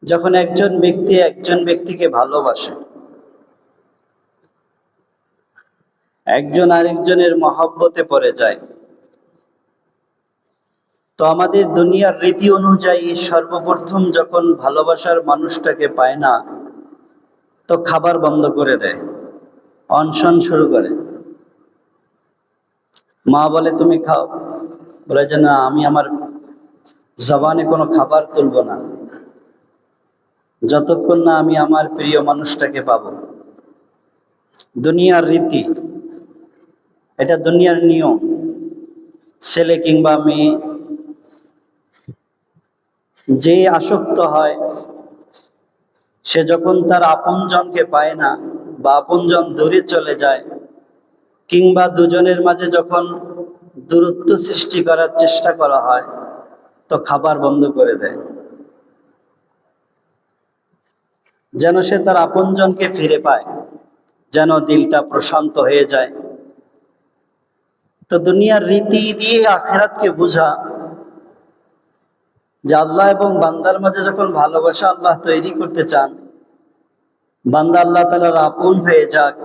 যখন একজন ব্যক্তি একজন ব্যক্তিকে ভালোবাসে, একজন আরেকজনের মহব্বতে পড়ে যায়, তো আমাদের দুনিয়ার রীতি অনুযায়ী সর্বপ্রথম যখন ভালোবাসার মানুষটাকে পায় না, তো খাবার বন্ধ করে দেয়, অনশন শুরু করে। মা বলে তুমি খাও, বলে যে না, আমি আমার জবানে কোনো খাবার তুলব না যতক্ষণ না আমি আমার প্রিয় মানুষটাকে পাবো। দুনিয়ার রীতি, এটা দুনিয়ার নিয়ম। ছেলে কিংবা মেয়ে যে আসক্ত হয়, সে যখন তার আপনজনকে পায় না বা আপনজন দূরে চলে যায়, কিংবা দুজনের মাঝে যখন দূরত্ব সৃষ্টি করার চেষ্টা করা হয়, তো খাবার বন্ধ করে দেয়, যেন সে তার আপনজনকে ফিরে পায়, যেন দিলটা প্রশান্ত হয়ে যায়। তো দুনিয়ার রীতি দিয়ে আখিরাতকে বোঝা যে আল্লাহ এবং বান্দার মাঝে যখন ভালোবাসা আল্লাহ তৈরি করতে চান, বান্দা আল্লাহ তাআলার আপন হয়ে যাক,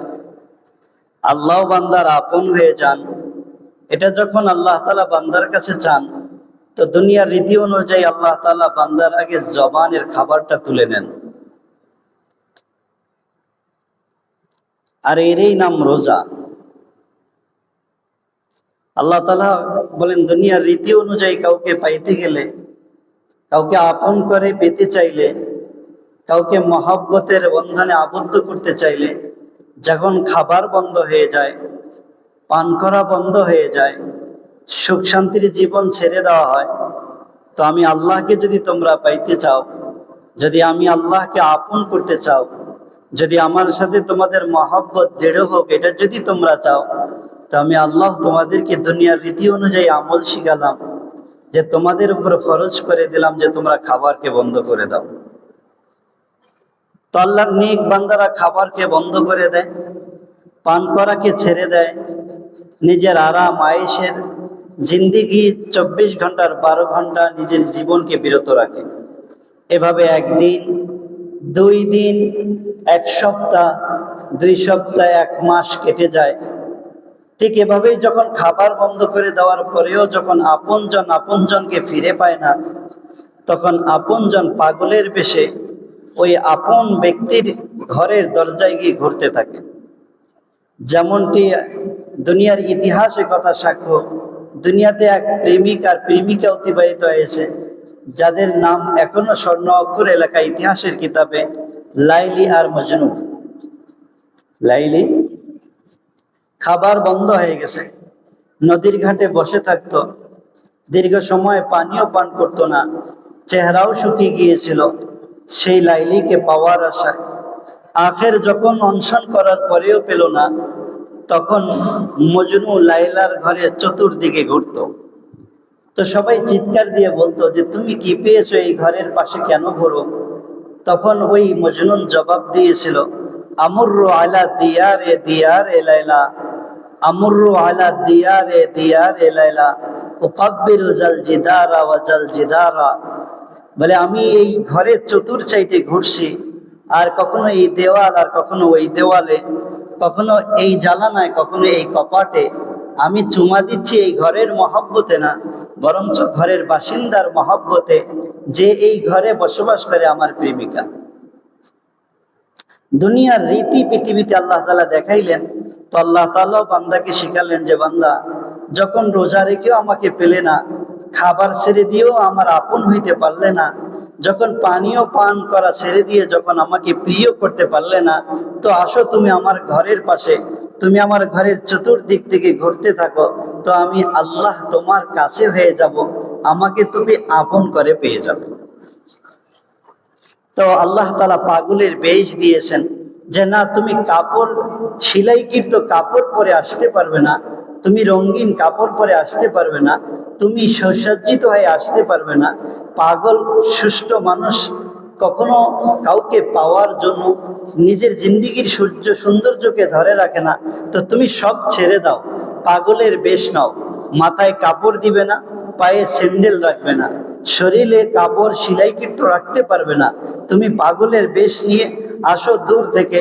আল্লাহ বান্দার আপন হয়ে যান, এটা যখন আল্লাহ তাআলা বান্দার কাছে চান, তো দুনিয়ার রীতি অনুযায়ী আল্লাহ তাআলা বান্দার আগে জবানের খাবারটা তুলে নেন। আর এরই নাম রোজা। আল্লাহ তাআলা বলেন, দুনিয়ার রীতি অনুযায়ী কাউকে পাইতে গেলে, কাউকে আপন করে পেতে চাইলে, কাউকে মহব্বতের বন্ধনে আবদ্ধ করতে চাইলে, যখন খাবার বন্ধ হয়ে যায়, পান করা বন্ধ হয়ে যায়, সুখ শান্তির জীবন ছেড়ে দেওয়া হয়, তো আমি আল্লাহকে যদি তোমরা পাইতে চাও, যদি আমি আল্লাহকে আপন করতে চাও, যদি আমার সাথে তোমাদের মহব্বত দৃঢ় হোক, এটা যদি তোমরা চাও, তো আমি আল্লাহ তোমাদেরকে দুনিয়ার রীতি অনুযায়ী আমল শিখালাম, যে তোমাদের উপর ফরজ করে দিলাম যে তোমরা খাবারকে বন্ধ করে দাও। তো আল্লাহর নেক বান্দারা খাবারকে বন্ধ করে দেয়, পান করাকে ছেড়ে দেয়, নিজের আরাম আয়েশের জিন্দিগি 24 ঘন্টার 12 ঘন্টা নিজের জীবনকে বিরত রাখে। এভাবে একদিন, 2 দিন, 1 সপ্তাহ, 2 সপ্তাহ, 1 মাস কেটে যায়। ঠিক এভাবেই যখন খাবার বন্ধ করে দেওয়ার পরেও যখন আপনজনকে ফিরে পায় না, তখন আপনজন পাগলের বেশে ওই আপন ব্যক্তির ঘরের দরজায় গিয়ে ঘুরতে থাকে। যেমনটি দুনিয়ার ইতিহাসে কথা সাক্ষ্য, দুনিয়াতে এক প্রেমিক আর প্রেমিকা অতিবাহিত হয়েছে, যাদের নাম এখনো স্বর্ণ অক্ষর এলাকা ইতিহাসের কিতাবে লাইলি আর মজনু। লাইলি খাবার বন্ধ হয়ে গেছে, নদীর ঘাটে বসে থাকতো, দীর্ঘ সময় পানিও পান করতো না, চেহারাও শুকিয়ে গিয়েছিল। সেই লাইলিকে পাওয়ার আশায় আখের যখন অনশন করার পরেও পেল না, তখন মজনু লাইলার ঘরের চতুর্দিকে ঘুরত। তো সবাই চিৎকার দিয়ে বলতো যে তুমি কি পেয়েছো, এই ঘরের পাশে কেন ঘোরো? তখন ওই মজনুন জবাব দিয়েছিল, আমুরু আলা দিয়ারে দিয়ারে লাইলা, আমুরু আলা দিয়ারে দিয়ারে লাইলা, উকাব্বিরু জাল জিদারা ওয়া জাল জিদারা। বলে আমি এই ঘরের চতুর সাইডে ঘুরছি, আর কখনো এই দেওয়াল আর কখনো ওই দেওয়ালে, কখনো এই জানালায় কখনো এই কপাটে আমি চুমা দিচ্ছি এই ঘরের মহব্বতে না, বরঞ্চ ঘরের বাসিন্দার মহব্বতে, যে এই ঘরে বসবাস করে আমার প্রেমিকা। দুনিয়ার রীতি পৃথিবীতে আল্লাহ তাআলা দেখাইলেন, তো আল্লাহ তাআলা বান্দাকে শিখালেন যে বান্দা, যখন রোজা রেখেও আমাকে পেলে না, খাবার ছেড়ে দিয়েও আমার আপন হইতে পারলে না, যখন পানীয় পান করা ছেড়ে দিয়ে যখন আমাকে প্রিয় করতে পারলে না, তো আসো তুমি আমার ঘরের পাশে, তুমি আমার ঘরের চতুর্দিক থেকে ঘুরতে থাকো, তো আমি আল্লাহ তোমার কাছে হয়ে যাব, আমাকে তুমি আপন করে পেয়ে যাবে। তো আল্লাহ তাআলা পাগলের বেশ দিয়েছেন যে না, তুমি কাপড় সেলাইকৃত কাপড় পরে আসতে পারবে না, তুমি রঙিন কাপড় পরে আসতে পারবে না, তুমি সুসজ্জিত হয়ে আসতে পারবে না। পাগল সুষ্ঠ মানুষ কখনো কাউকে পাওয়ার জন্য নিজের জিন্দিগির সৌন্দর্যকে ধরে রাখে না। তো তুমি সব ছেড়ে দাও, পাগলের বেশ নাও, মাথায় কাপড় দিবে না, পায়ে স্যান্ডেল রাখবে না, শরীরে কাপড় সেলাইকৃত রাখতে পারবে না। তুমি পাগলের বেশ নিয়ে আসো দূর থেকে,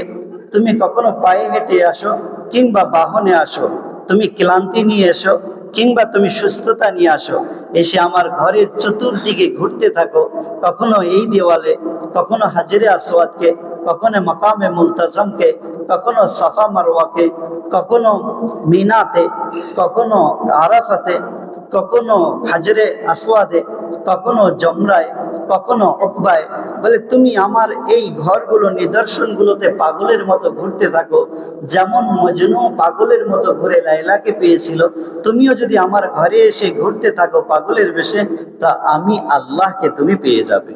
তুমি কখনো পায়ে হেঁটে আসো কিংবা বাহনে আসো, তুমি ক্লান্তি নিয়ে এসো কিংবা তুমি সুস্থতা নিয়ে আসো, এসে আমার ঘরের চতুর্দিকে ঘুরতে থাকো, কখনো এই দেওয়ালে, কখনো হাজরে আসওয়াদকে, কখনো মাকামে মুলতাজমকে, কখনো সাফা মারওয়াকে, কখনো মিনাতে, কখনো আরাফাতে, কখনো হাজরে আসওয়াদে, কখনো জমরায়, কখনো উকবায়। বলে তুমি আমার এই ঘরগুলো নিদর্শনগুলোতে পাগলের মতো ঘুরতে থাকো, যেমন মজনু পাগলের মতো ঘুরে লাইলাকে পেয়েছিল, তুমিও যদি আমার ঘরে এসে ঘুরতে থাকো পাগলের বেশে, তা আমি আল্লাহকে তুমি পেয়ে যাবে।